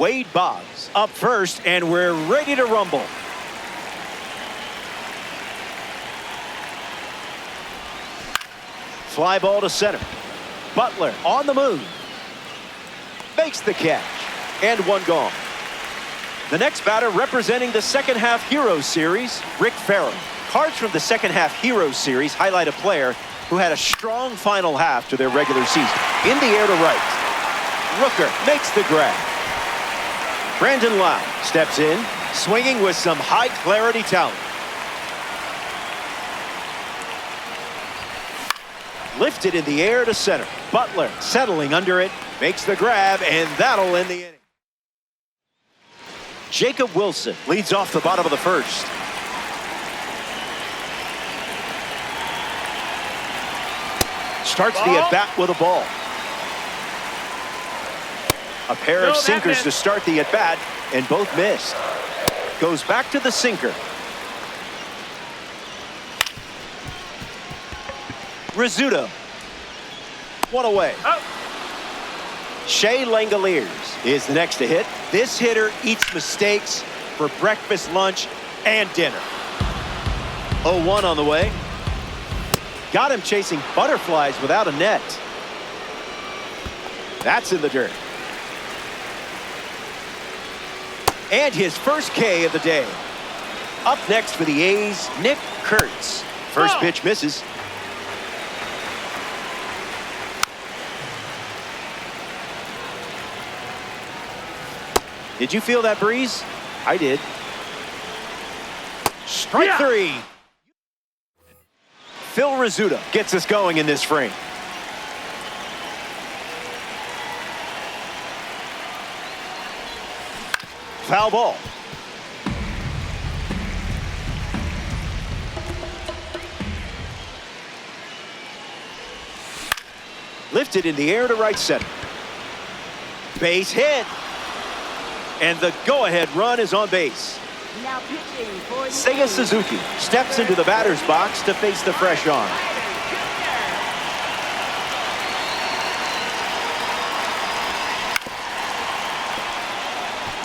Wade Boggs up first, and we're ready to rumble. Fly ball to center. Butler on the move. Makes the catch. And one gone. The next batter representing the second half Heroes Series, Rick Farrell. Cards from the second half Heroes Series highlight a player who had a strong final half to their regular season. In the air to right. Rooker makes the grab. Brandon Lau steps in, swinging with some high clarity talent. Lifted in the air to center. Butler settling under it, makes the grab, and that'll end the inning. Jacob Wilson leads off the bottom of the first. Starts the at-bat with a ball. A pair of sinkers to start the at-bat, and both missed. Goes back to the sinker. Rizzuto. One away. Shea Langoliers is the next to hit. This hitter eats mistakes for breakfast, lunch, and dinner. 0-1 on the way. Got him chasing butterflies without a net. That's in the dirt. And his first K of the day. Up next for the A's, Nick Kurtz. First pitch misses. Did you feel that breeze? I did. Strike three. Phil Rizzuto gets us going in this frame. Foul ball. Lifted in the air to right center. Base hit. And the go-ahead run is on base. Now pitching for Seiya Suzuki steps into the batter's box to face the fresh arm.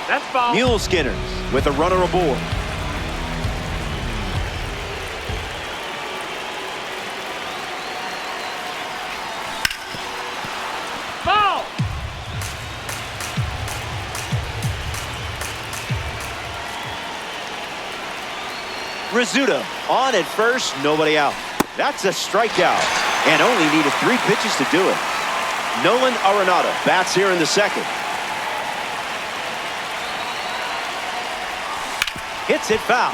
That's ball. Mule Skinners with a runner aboard. Ball. Rizzuto on at first, nobody out. That's a strikeout, and only needed 3 pitches to do it. Nolan Arenado bats here in the second. Hits it foul.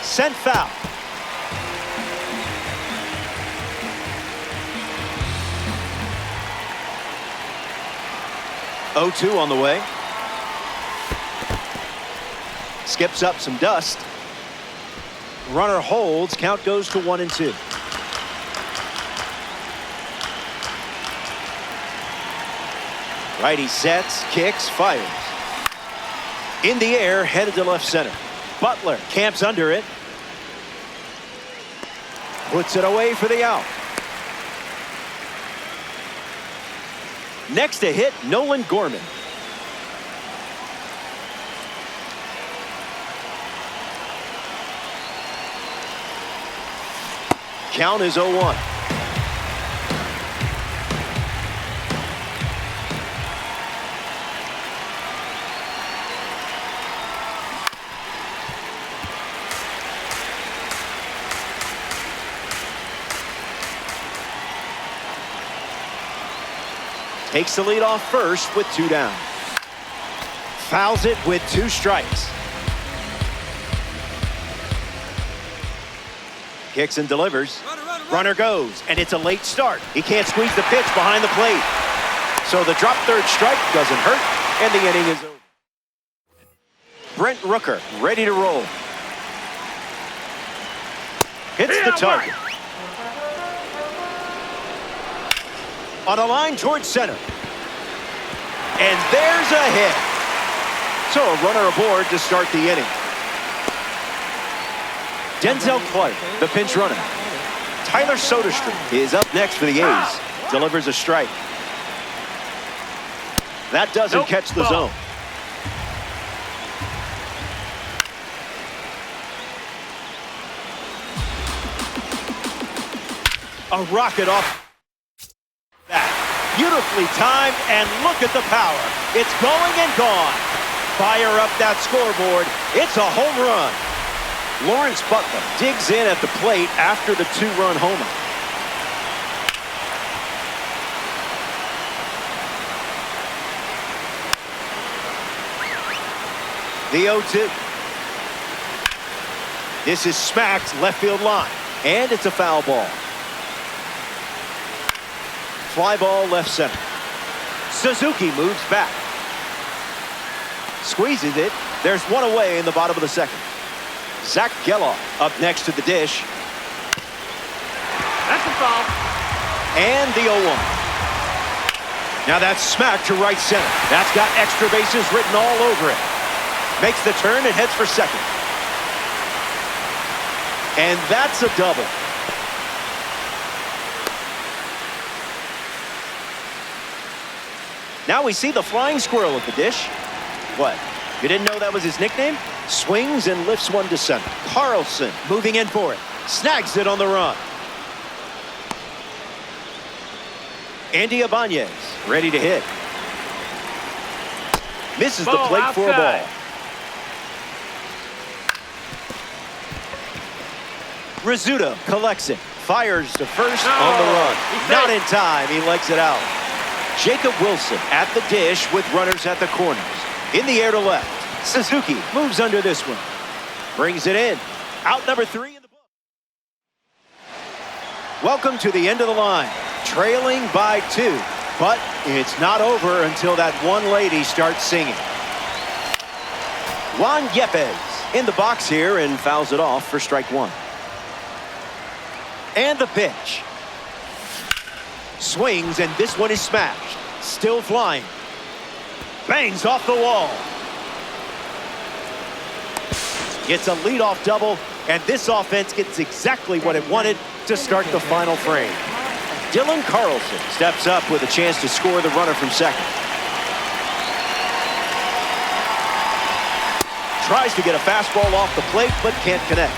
Sent foul. Oh-2 on the way. Skips up some dust. Runner holds. Count goes to 1-2. Righty sets, kicks, fires. In the air, headed to left center. Butler camps under it. Puts it away for the out. Next to hit, Nolan Gorman. Count is 0-1. Takes the lead off first with 2 down. Fouls it with 2 strikes. Kicks and delivers. Runner goes, and it's a late start. He can't squeeze the pitch behind the plate. So the drop third strike doesn't hurt, and the inning is over. Brent Rooker ready to roll. Hits the target. On a line towards center. And there's a hit. So a runner aboard to start the inning. Denzel Clark, the pinch runner. Tyler Soderstrom is up next for the A's. Delivers a strike. That doesn't catch the zone. A rocket off that. Beautifully timed, and look at the power. It's going and gone. Fire up that scoreboard. It's a home run. Lawrence Butler digs in at the plate after the two-run homer. The 0-2. This is smacked left field line, and it's a foul ball. Fly ball left center. Suzuki moves back. Squeezes it. There's one away in the bottom of the second. Zach Geloff up next to the dish. That's a foul. And the 0-1. Now that's smacked to right center. That's got extra bases written all over it. Makes the turn and heads for second. And that's a double. Now we see the flying squirrel at the dish. What? You didn't know that was his nickname? Swings and lifts one to center. Carlson moving in for it. Snags it on the run. Andy Ibanez ready to hit. Misses the plate outside for a ball. Rizzuto collects it. Fires to first on the run. Not in time. He legs it out. Jacob Wilson at the dish with runners at the corners. In the air to left. Suzuki moves under this one. Brings it in. Out number 3 in the book. Welcome to the end of the line. Trailing by 2. But it's not over until that one lady starts singing. Juan Yepes in the box here and fouls it off for strike 1. And the pitch. Swings, and this one is smashed. Still flying. Bangs off the wall. Gets a leadoff double, and this offense gets exactly what it wanted to start the final frame. Dylan Carlson steps up with a chance to score the runner from second. Tries to get a fastball off the plate, but can't connect.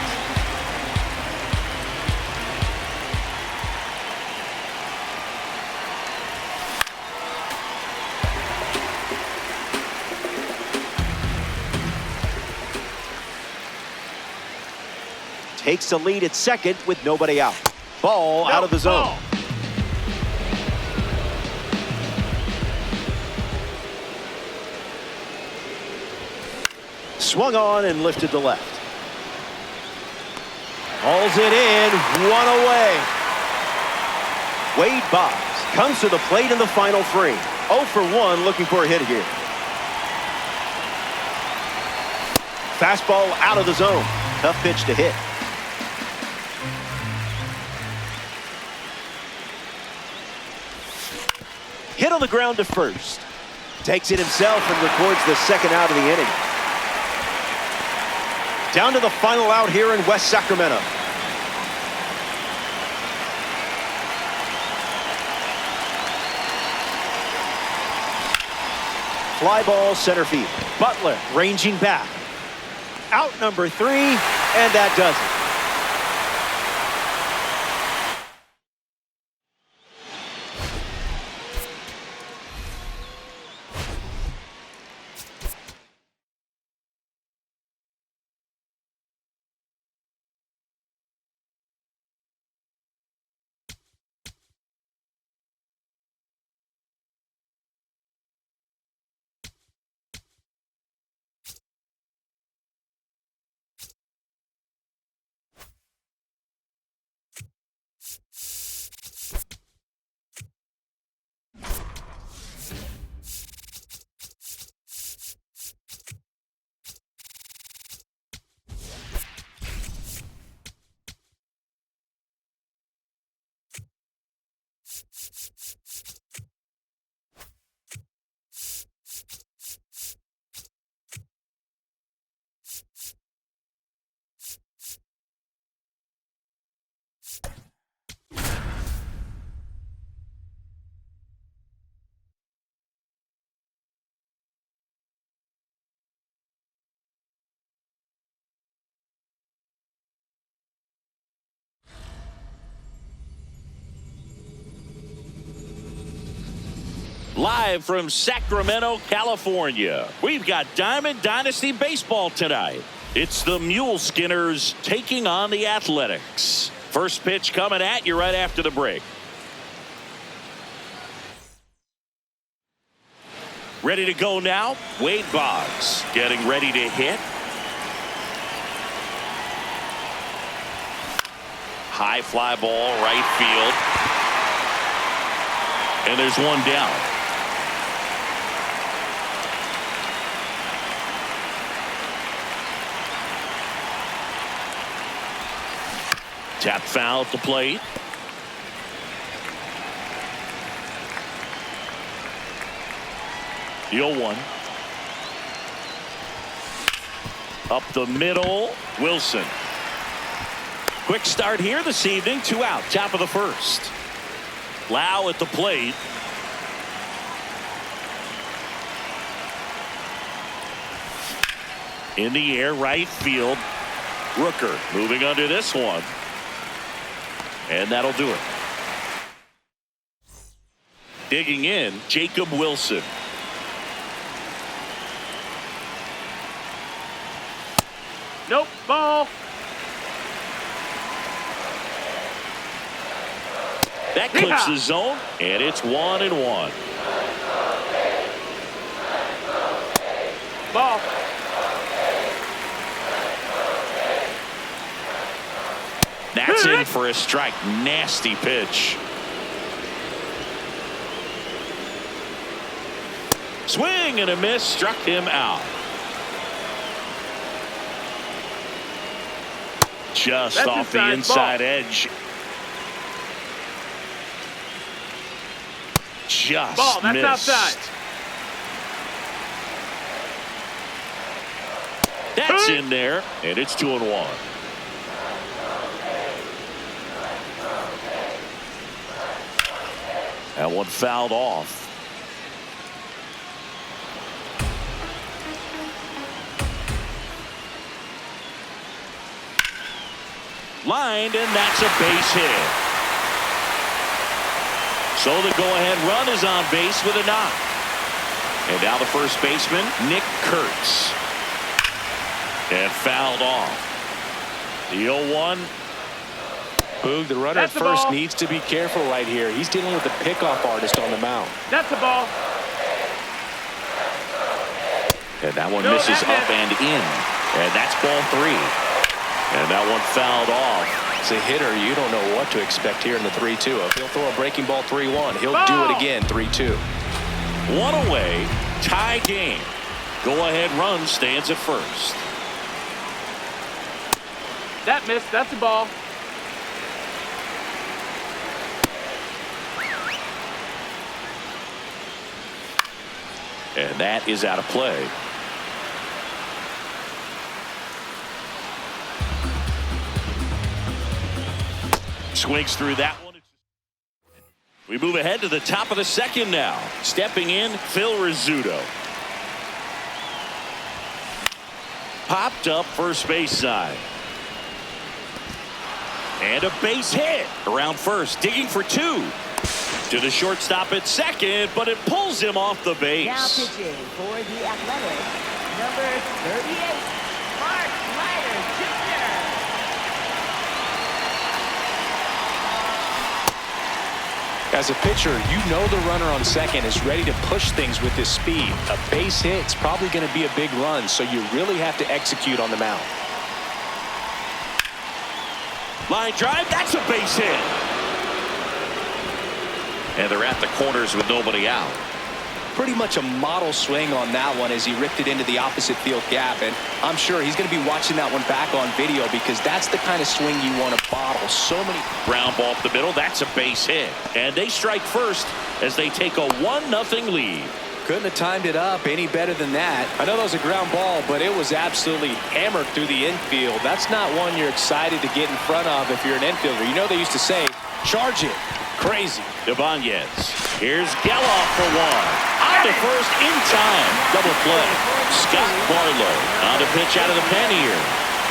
Takes a lead at second with nobody out. Ball out of the zone. Swung on and lifted to left. Hauls it in, one away. Wade Boggs comes to the plate in the final frame. 0 for 1, looking for a hit here. Fastball out of the zone. Tough pitch to hit. Hit on the ground to first. Takes it himself and records the second out of the inning. Down to the final out here in West Sacramento. Fly ball center field. Butler ranging back. Out number 3, and that does it. Live from Sacramento, California, we've got Diamond Dynasty Baseball tonight. It's the Mule Skinners taking on the Athletics. First pitch coming at you right after the break. Ready to go now, Wade Boggs getting ready to hit. High fly ball, right field. And there's one down. Tap foul at the plate. The 0-1. Up the middle, Wilson. Quick start here this evening, 2 out, top of the first. Lau at the plate. In the air, right field. Rooker moving under this one. And that'll do it. Digging in, Jacob Wilson. Nope, ball. That clips the zone, and it's 1-1. Ball. That's in for a strike. Nasty pitch. Swing and a miss, struck him out. Just That's off the inside edge. Just ball. That's missed. outside. That's in there, and it's 2-1. That one fouled off. Lined, and that's a base hit. So the go-ahead run is on base with a knock. And now the first baseman, Nick Kurtz. And fouled off. The 0-1. Boog, the runner at first needs to be careful right here. He's dealing with the pickoff artist on the mound. That's a ball. And that one misses up and in. And that's ball 3. And that one fouled off. As a hitter, you don't know what to expect here in the 3-2. If he'll throw a breaking ball 3-1, he'll do it again 3-2. One away, tie game. Go-ahead run stands at first. That missed. That's a ball. And that is out of play. Swings through that one. We move ahead to the top of the second now. Stepping in, Phil Rizzuto. Popped up first base side. And a base hit around first, digging for 2. To the shortstop at second, but it pulls him off the base. Now pitching for the Athletics, number 38, Mark Leiter Jr. As a pitcher, you know the runner on second is ready to push things with his speed. A base hit's probably going to be a big run, so you really have to execute on the mound. Line drive, that's a base hit. And they're at the corners with nobody out. Pretty much a model swing on that one as he ripped it into the opposite field gap. And I'm sure he's going to be watching that one back on video because that's the kind of swing you want to bottle. So many. Ground ball up the middle, that's a base hit. And they strike first as they take a 1-0 lead. Couldn't have timed it up any better than that. I know that was a ground ball, but it was absolutely hammered through the infield. That's not one you're excited to get in front of if you're an infielder. You know they used to say, charge it. Crazy. Ibanez. Here's Geloff for 1. On to first in time. Double play. Scott Barlow on to pitch out of the pen here.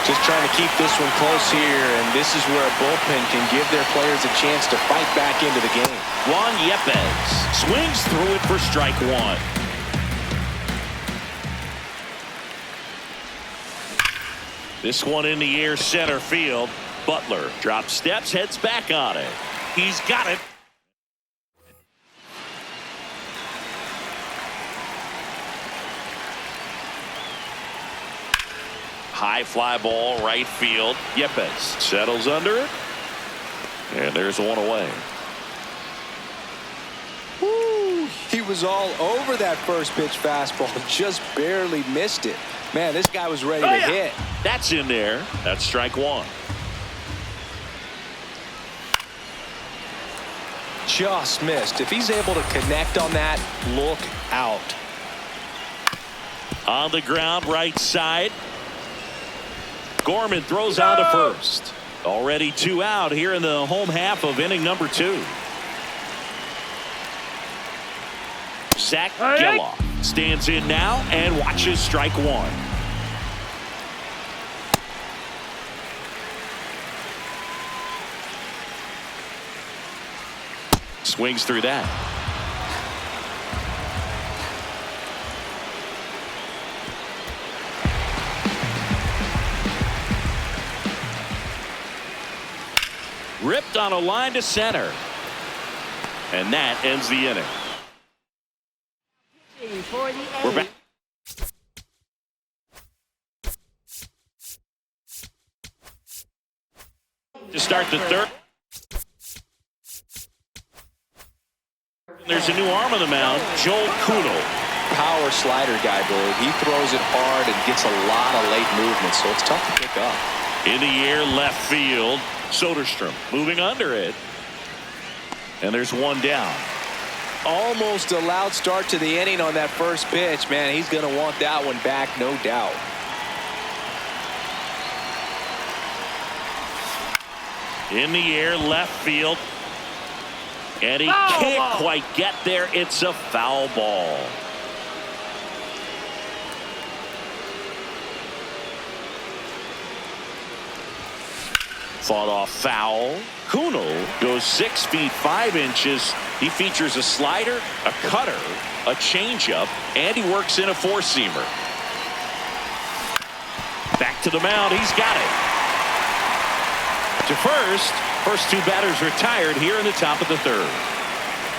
Just trying to keep this one close here, and this is where a bullpen can give their players a chance to fight back into the game. Juan Yepez swings through it for strike one. This one in the air, center field. Butler drops steps, heads back on it. He's got it. High fly ball, right field. Yepez settles under it. And there's one away. Woo, he was all over that first pitch fastball. Just barely missed it. Man, this guy was ready to hit. That's in there. That's strike one. Just missed. If he's able to connect on that, look out. On the ground, right side. Gorman throws on to first. Already 2 out here in the home half of inning number 2. Zach Geloff stands in now and watches strike one. Swings through that. Ripped on a line to center. And that ends the inning. For the We're back. To start the third. There's a new arm on the mound, Joel Kuno. Power slider guy, Billy. He throws it hard and gets a lot of late movement, so it's tough to pick up. In the air, left field. Soderstrom moving under it. And there's one down. Almost a loud start to the inning on that first pitch. Man, he's going to want that one back, no doubt. In the air, left field. And he can't quite get there. It's a foul ball. Fought off foul. Kuno goes 6 feet 5 inches. He features a slider, a cutter, a changeup, and he works in a 4-seamer. Back to the mound. He's got it. To first. First 2 batters retired here in the top of the third.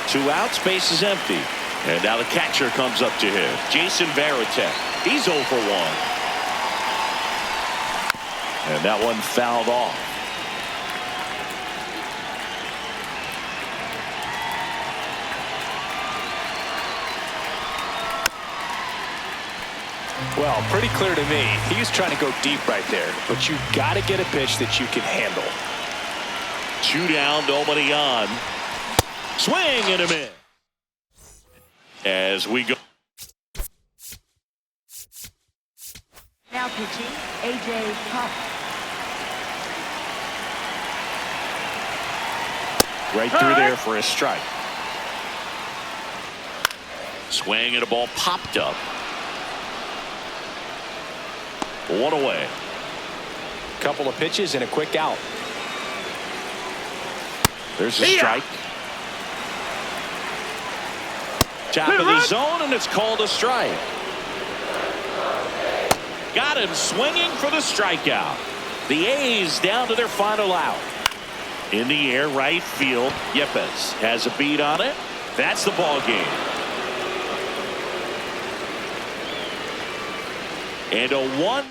2 outs, base is empty. And now the catcher comes up to him. Jason Varitek. He's 0 for 1. And that one fouled off. Well, pretty clear to me. He was trying to go deep right there, but you got to get a pitch that you can handle. 2 down, nobody on. Swing and a miss. As we go. now pitching, A.J. Pop. Right through there for a strike. Swing and a ball popped up. 1 away. Couple of pitches and a quick out. There's a strike. Top of the zone, and it's called a strike. Got him swinging for the strikeout. The A's down to their final out. In the air, right field. Yepez has a beat on it. That's the ball game. And a 1-0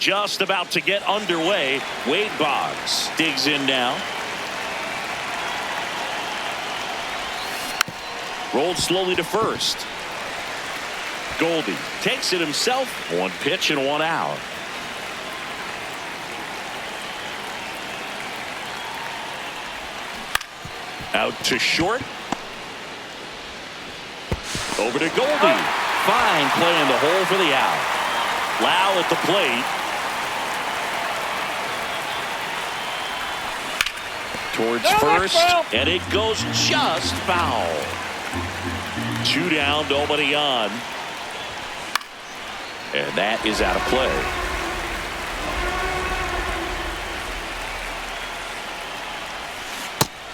just about to get underway. Wade Boggs digs in now. Rolled slowly to first. Goldie takes it himself. One pitch and one out. Out to short. Over to Goldie. Fine play in the hole for the out. Lau at the plate. Towards first, and it goes just foul. 2 down, nobody on. And that is out of play.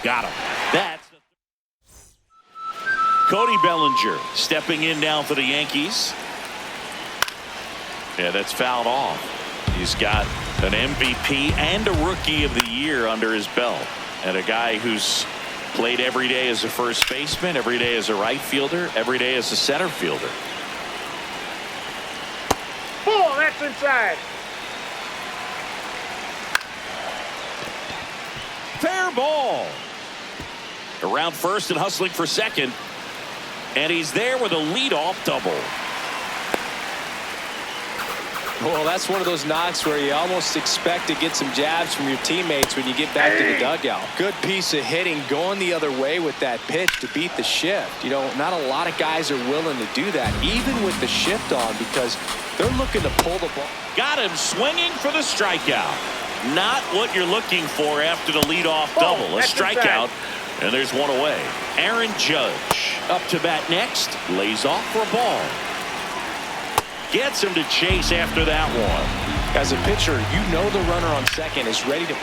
Got him. That's Cody Bellinger stepping in now for the Yankees. Yeah, that's fouled off. He's got an MVP and a Rookie of the Year under his belt. And a guy who's played every day as a first baseman, every day as a right fielder, every day as a center fielder. Ball, that's inside. Fair ball. Around first and hustling for second. And he's there with a leadoff double. Well, that's one of those knocks where you almost expect to get some jabs from your teammates when you get back to the dugout. Good piece of hitting going the other way with that pitch to beat the shift. You know, not a lot of guys are willing to do that, even with the shift on, because they're looking to pull the ball. Got him swinging for the strikeout. Not what you're looking for after the leadoff double. A strikeout, and there's one away. Aaron Judge up to bat next. Lays off for a ball. Gets him to chase after that one. As a pitcher, you know the runner on second is ready to.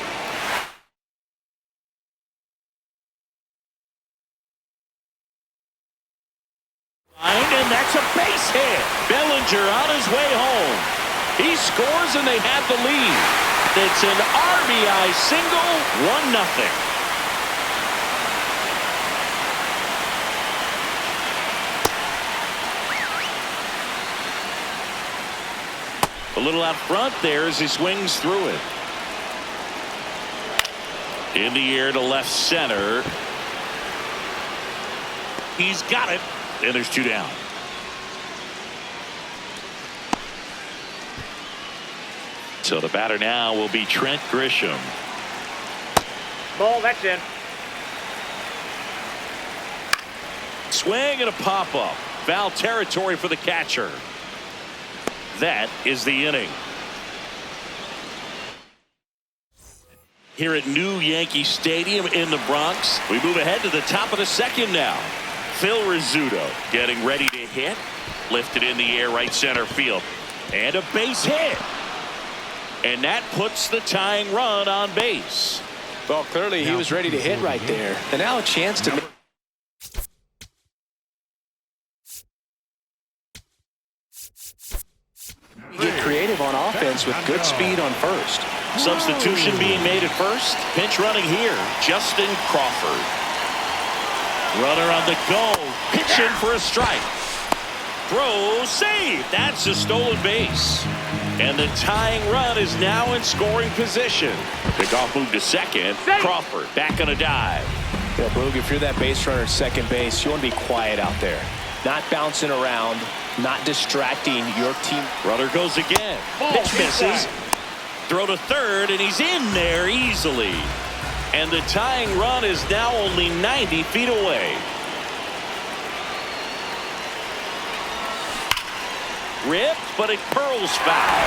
And that's a base hit. Bellinger on his way home. He scores and they have the lead. It's an RBI single, 1-0. A little out front there as he swings through it. In the air to left center. He's got it. And there's 2 down. So the batter now will be Trent Grisham. Ball, that's in. Swing and a pop-up. Foul territory for the catcher. That is the inning. Here at New Yankee Stadium in the Bronx, we move ahead to the top of the second now. Phil Rizzuto getting ready to hit. Lifted in the air right center field. And a base hit. And that puts the tying run on base. Well, clearly he was ready to hit right there. And now a chance to. Get creative on offense with good speed on first. Substitution being made at first. Pinch running here. Justin Crawford. Runner on the go. Pitching for a strike. Throw, save. That's a stolen base. And the tying run is now in scoring position. Pickoff move to second. Crawford back on a dive. Yeah, Boog, if you're that base runner at second base, you want to be quiet out there. Not bouncing around, not distracting your team. Runner goes again. Pitch misses. Throw to third, and he's in there easily. And the tying run is now only 90 feet away. Ripped, but it curls foul.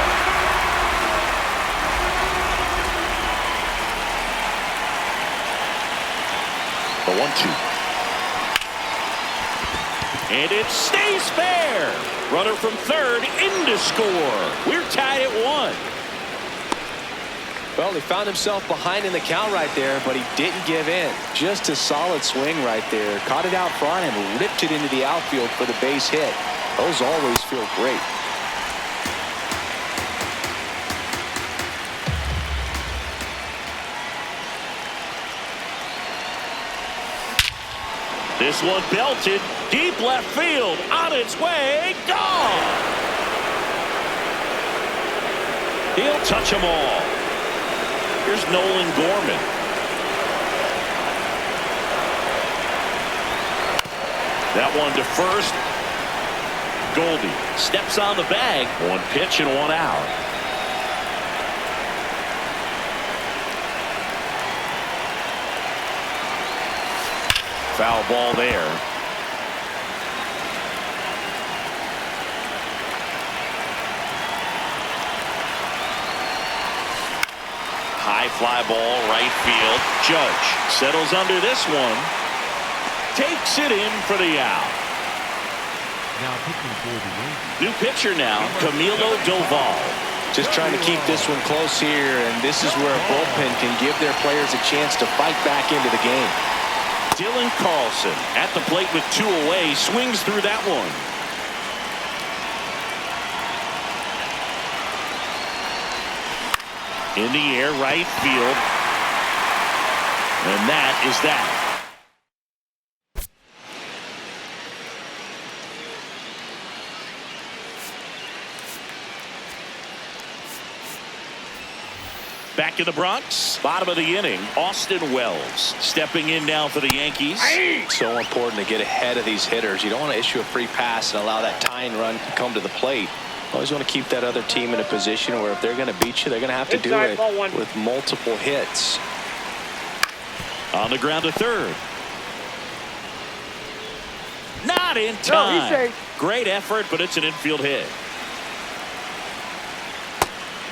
The 1-2. And it stays fair. Runner from third in to score. We're tied at 1. Well, he found himself behind in the count right there, but he didn't give in. Just a solid swing right there. Caught it out front and ripped it into the outfield for the base hit. Those always feel great. This one belted deep left field, on its way, gone. He'll touch them all. Here's Nolan Gorman. That one to first. Goldie steps on the bag. One pitch and one out. Foul ball there. High fly ball, right field. Judge settles under this one. Takes it in for the out. Now pitching for the Yankees. New pitcher now, Camilo Doval. Just trying to keep this one close here, and this is where a bullpen can give their players a chance to fight back into the game. Dylan Carlson at the plate with 2 away, swings through that one. In the air, right field. And that is that. Back in the Bronx, bottom of the inning, Austin Wells stepping in now for the Yankees. So important to get ahead of these hitters. You don't want to issue a free pass and allow that tying run to come to the plate. Always want to keep that other team in a position where if they're going to beat you, they're going to have to do it with multiple hits. On the ground to third. Not in time. No, he's safe. Great effort, but it's an infield hit.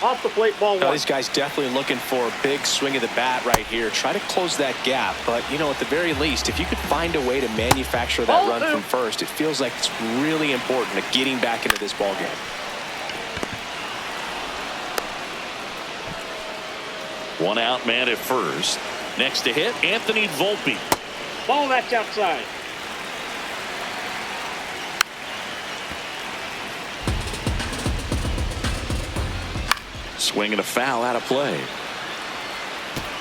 Off the plate, ball Now, one. these guys definitely looking for a big swing of the bat right here. Try to close that gap. But, you know, at the very least, if you could find a way to manufacture that run from first, it feels like it's really important to getting back into this ball game. One out man at first. Next to hit, Anthony Volpe. Ball, that's outside. Swinging a foul out of play.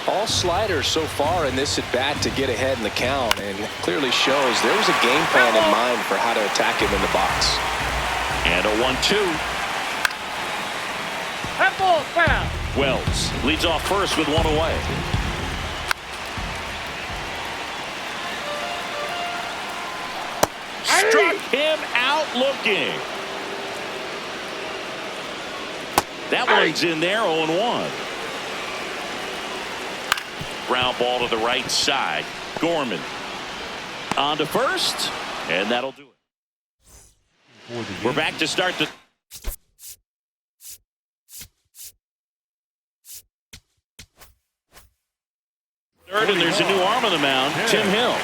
All sliders so far in this at bat to get ahead in the count, and clearly shows there was a game plan in mind for how to attack him in the box. And a 1-2. That ball, foul. Wells leads off first with 1 away. Struck him out looking. That one's in there, 0-1. Ground ball to the right side. Gorman on to first, and that'll do it. We're back to start the third, and there's a new arm on the mound, Tim Hill.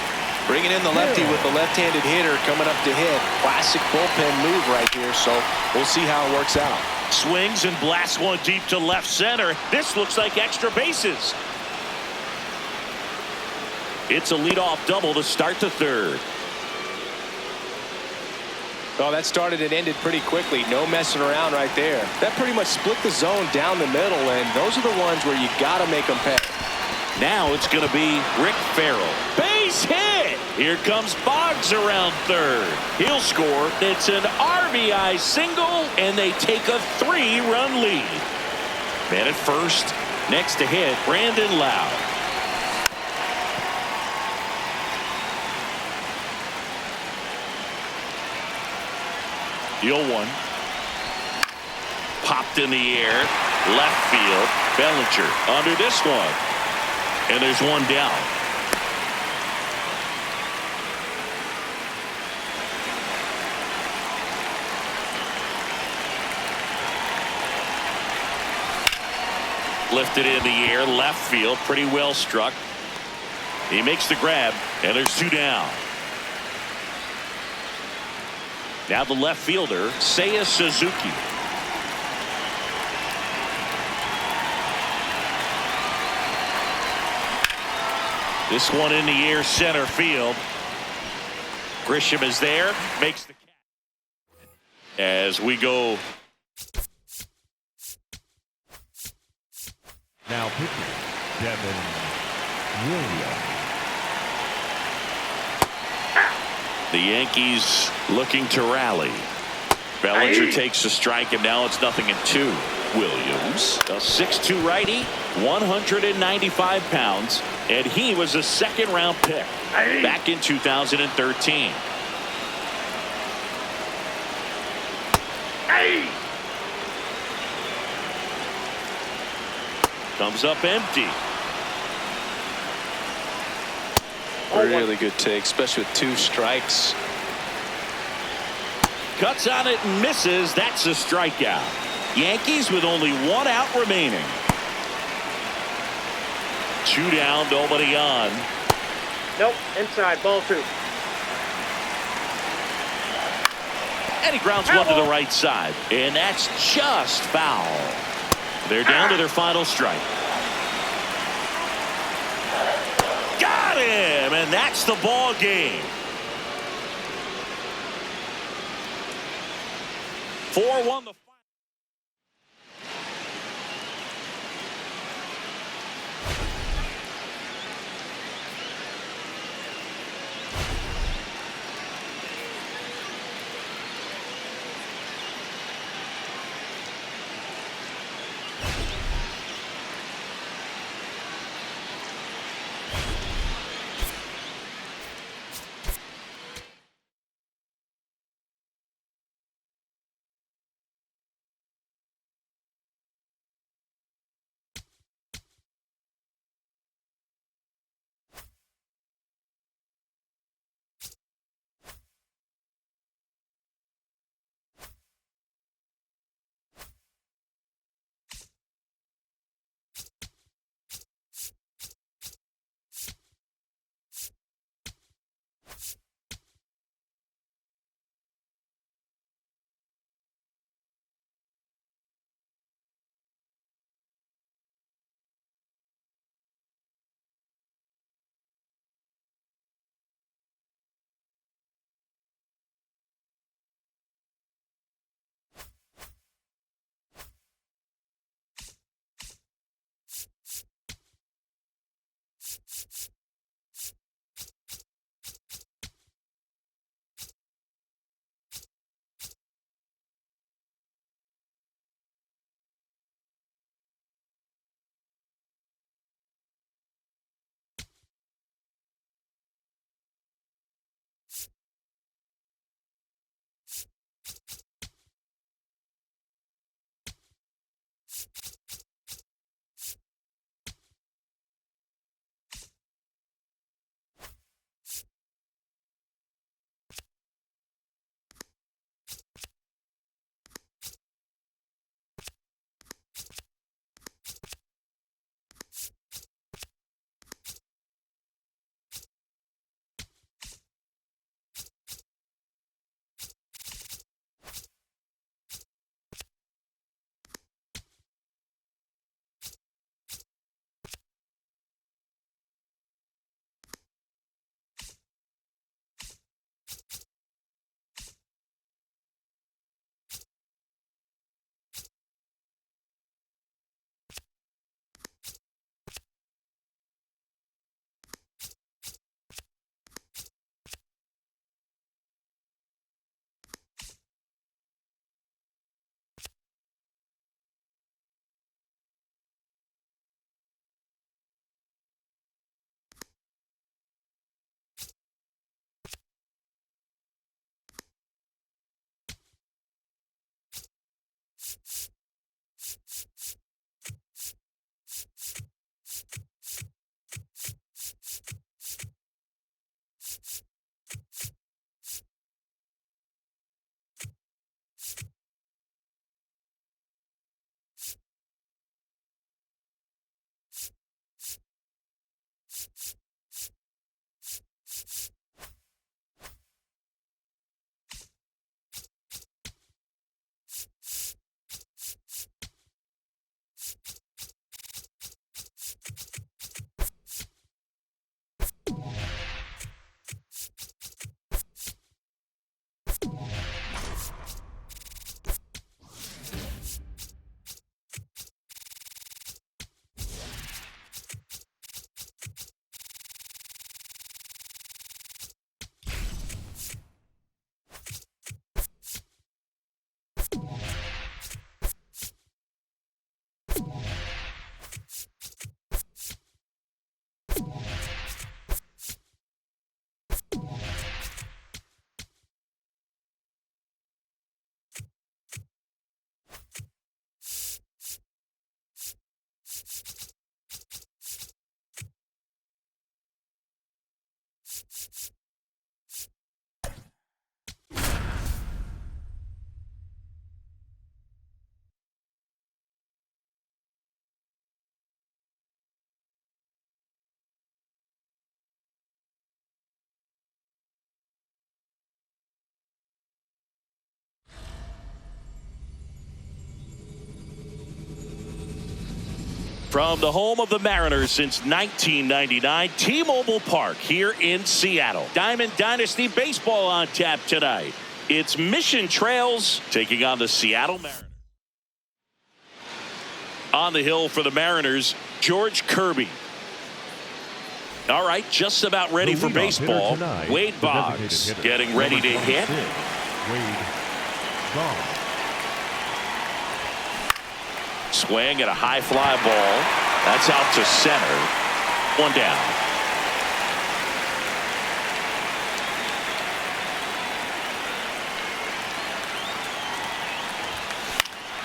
Bringing in the lefty with the left-handed hitter coming up to hit. Classic bullpen move right here, so we'll see how it works out. Swings and blasts one deep to left center. This looks like extra bases. It's a leadoff double to start the third. Well, that started and ended pretty quickly. No messing around right there. That pretty much split the zone down the middle, and those are the ones where you got to make them pay. Now it's going to be Rick Farrell. Base hit! Here comes Boggs around third. He'll score. It's an RBI single, and they take a 3-run lead. Man at first. Next to hit, Brandon Lowe. The 0-1. Popped in the air. Left field. Bellinger under this one. And there's one down. Lifted in the air, left field, pretty well struck. He makes the grab, and there's 2 down. Now the left fielder, Seiya Suzuki. This one in the air, center field. Grisham is there, makes the catch. As we go. Now pitching, Devin Williams. The Yankees looking to rally. Bellinger takes a strike, and now it's 0-2. Williams, a 6'2 righty, 195 pounds, and he was a second-round pick back in 2013. Comes up empty. Really good take, especially with 2 strikes. Cuts on it and misses. That's a strikeout. Yankees with only 1 out remaining. 2 down, nobody on. Nope, inside, ball 2. And he grounds one to the right side. And that's just foul. They're down to their final strike. Got him, and that's the ball game. 4-1 the From the home of the Mariners since 1999, T-Mobile Park here in Seattle. Diamond Dynasty Baseball on tap tonight. It's Mission Trails taking on the Seattle Mariners. On the hill for the Mariners, George Kirby. All right, just about ready for baseball. Tonight, Wade Boggs getting ready to hit. Wade Boggs. Swing at a high fly ball. That's out to center. One down.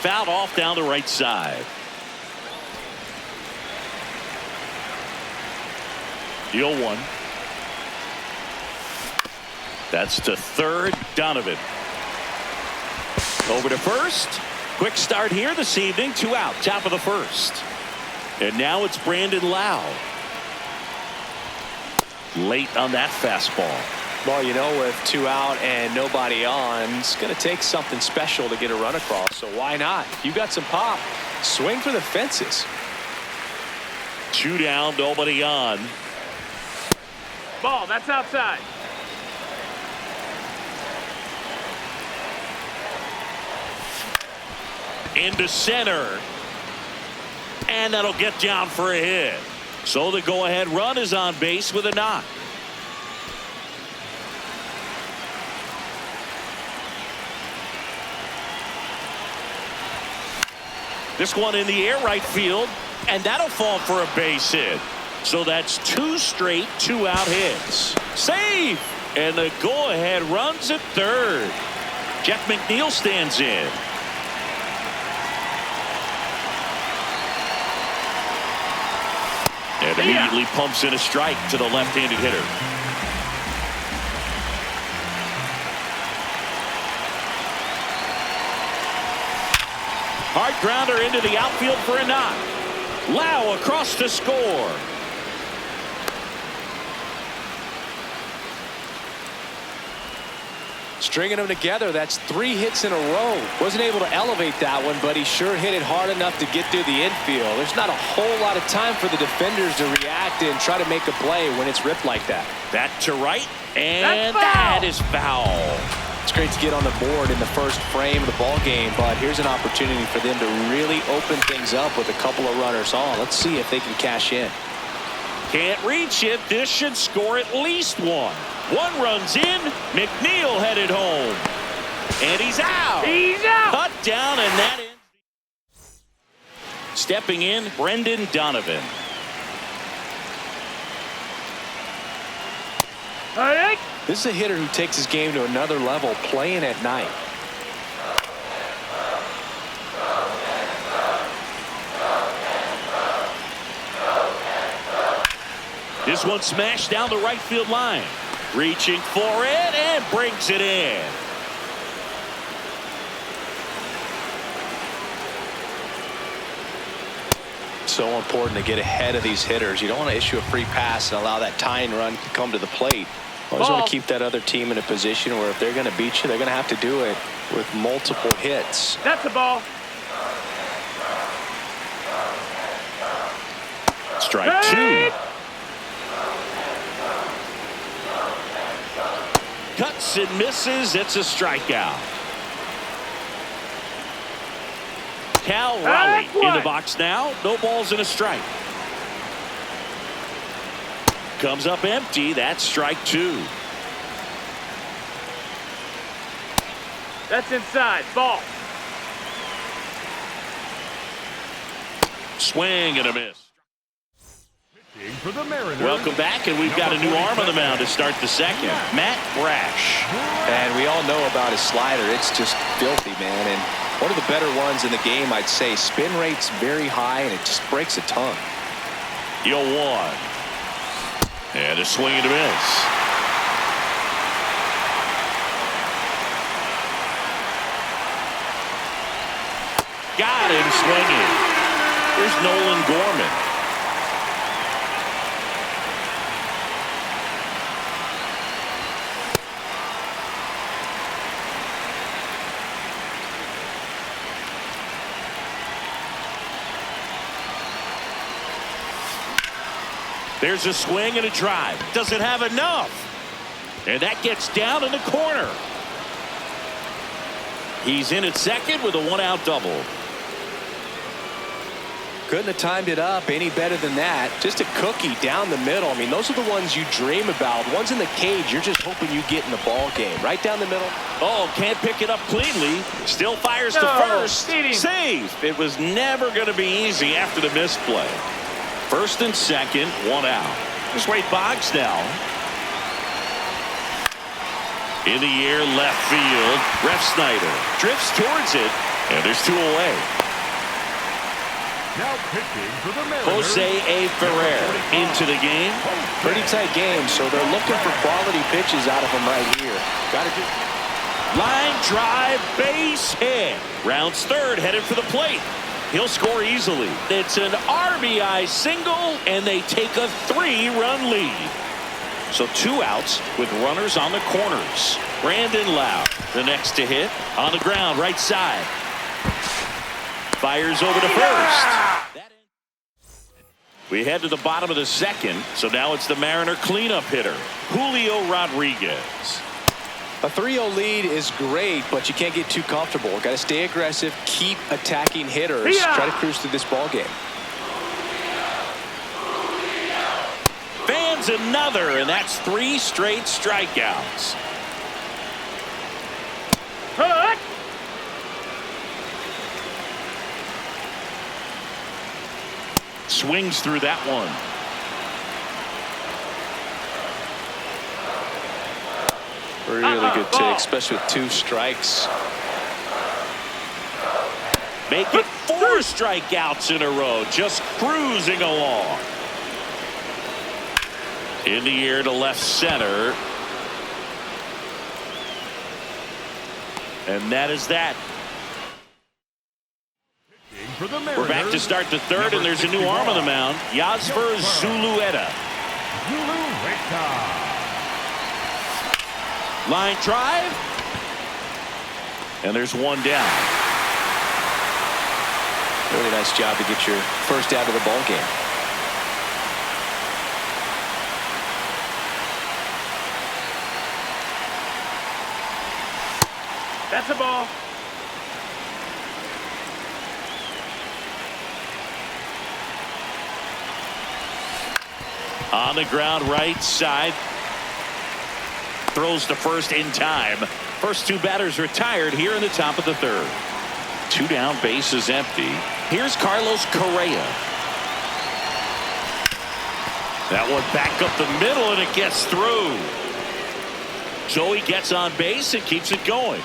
Fouled off down the right side. Deal one. That's to third. Donovan. Over to first. Quick start here this evening. 2 out. Top of the first. And now it's Brandon Lau. Late on that fastball. Well, you know, with 2 out and nobody on, it's going to take something special to get a run across. So why not? You got some pop. Swing for the fences. 2 down, nobody on. Ball, that's outside. Into center. And that'll get down for a hit. So the go-ahead run is on base with a knock. This one in the air right field, and that'll fall for a base hit. So that's 2 straight 2-out hits. Save! And the go-ahead runs at third. Jeff McNeil stands in. And immediately pumps in a strike to the left-handed hitter. Hard grounder into the outfield for a knock. Lau across to score. Stringing them together, that's 3 hits in a row. Wasn't able to elevate that one, but he sure hit it hard enough to get through the infield. There's not a whole lot of time for the defenders to react and try to make a play when it's ripped like that. That to right, and that is foul. It's great to get on the board in the first frame of the ball game, but here's an opportunity for them to really open things up with a couple of runners on. Let's see if they can cash in. Can't reach it. This should score at least 1. 1 runs in. McNeil headed home. And he's out. He's out. Cut down, and that ends. Stepping in, Brendan Donovan. This is a hitter who takes his game to another level playing at night. This one smashed down the right field line. Reaching for it and brings it in. So important to get ahead of these hitters. You don't want to issue a free pass and allow that tying run to come to the plate. Always want to keep that other team in a position where if they're going to beat you, they're going to have to do it with multiple hits. That's a ball. Strike 2. Cuts and misses. It's a strikeout. Cal Raleigh in the box now. No balls and a strike. Comes up empty. That's strike 2. That's inside. Ball. Swing and a miss. For the Mariners. Welcome back, and we've got a new arm on the mound to start the second. Matt Brash. And we all know about his slider. It's just filthy, man. And one of the better ones in the game, I'd say. Spin rate's very high, and it just breaks a ton. 0-1. And a swing and a miss. Got him swinging. Here's Nolan Gorman. There's a swing and a drive. Doesn't have enough. And that gets down in the corner. He's in at second with a one-out double. Couldn't have timed it up any better than that. Just a cookie down the middle. I mean, those are the ones you dream about. Ones in the cage, you're just hoping you get in the ball game. Right down the middle. Oh, can't pick it up cleanly. Still fires to first. Safe. It was never going to be easy after the misplay. First and second, one out. Here's Wade Boggs now. In the air, left field. Ref Snyder drifts towards it, and there's two away. Now pitching for the Mariners, Jose A. Ferrer into the game. Pretty tight game, so they're looking for quality pitches out of him right here. Got to do. Line drive, base hit. Rounds third, headed for the plate. He'll score easily. It's an RBI single, and they take a 3-run lead. So 2 outs with runners on the corners. Brandon Lau, the next to hit. On the ground, right side. Fires over to first. We head to the bottom of the second, so now it's the Mariner cleanup hitter, Julio Rodriguez. A 3-0 lead is great, but you can't get too comfortable. Got to stay aggressive, keep attacking hitters, try to cruise through this ball game. Fans another, and that's 3 straight strikeouts. Swings through that one. Really good take, especially with 2 strikes. Make it 4 strikeouts in a row, just cruising along. In the air to left center. And that is that. for the Mariners, We're back to start the third, and there's a new arm on the mound. Yasser Zulueta. Line drive. And there's one down. Really nice job to get your first out of the ball game. That's a ball. On the ground, right side. Throws to first in time. First 2 batters retired here in the top of the third. 2 down, bases empty. Here's Carlos Correa. That one back up the middle, and it gets through. So he gets on base and keeps it going.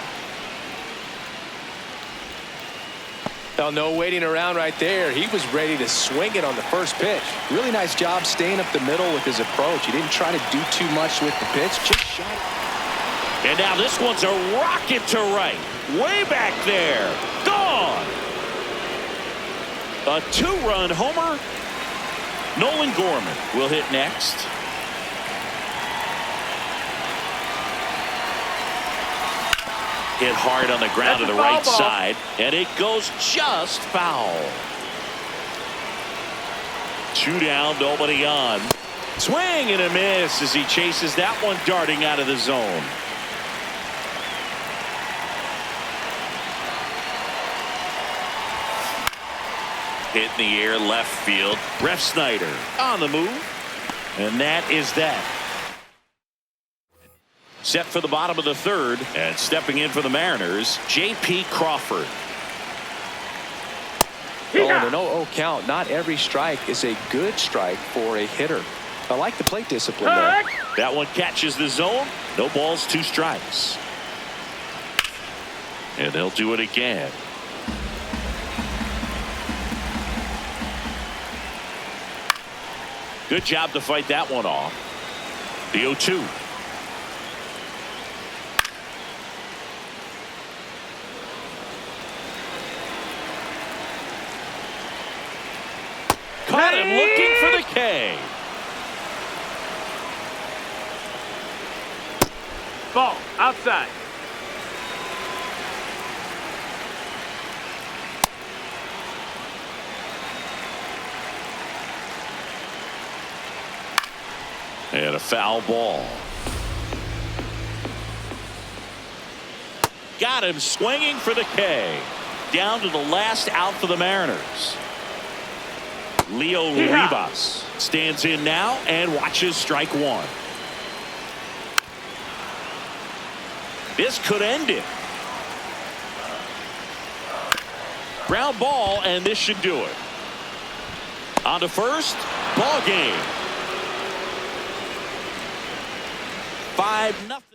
Well, no waiting around right there. He was ready to swing it on the first pitch. Really nice job staying up the middle with his approach. He didn't try to do too much with the pitch, just shot it. And now this one's a rocket to right. Way back there. Gone. A 2-run homer. Nolan Gorman will hit next. Hit hard on the ground to the right side, and it goes just foul. 2 down, nobody on. Swing and a miss as he chases that one darting out of the zone. Hit in the air, left field. Ref Snyder on the move, and that is that. Set for the bottom of the third, and stepping in for the Mariners, J.P. Crawford. Oh, and an 0-0 count. Not every strike is a good strike for a hitter. I like the plate discipline there. That one catches the zone. No balls, 2 strikes. And they'll do it again. Good job to fight that one off. The 0-2. Caught him looking for the K. Ball outside. And a foul ball. Got him swinging for the K. Down to the last out for the Mariners. Leo Rivas stands in now and watches strike one. This could end it. Ground ball, and this should do it. On to first. Ball game. 5-0.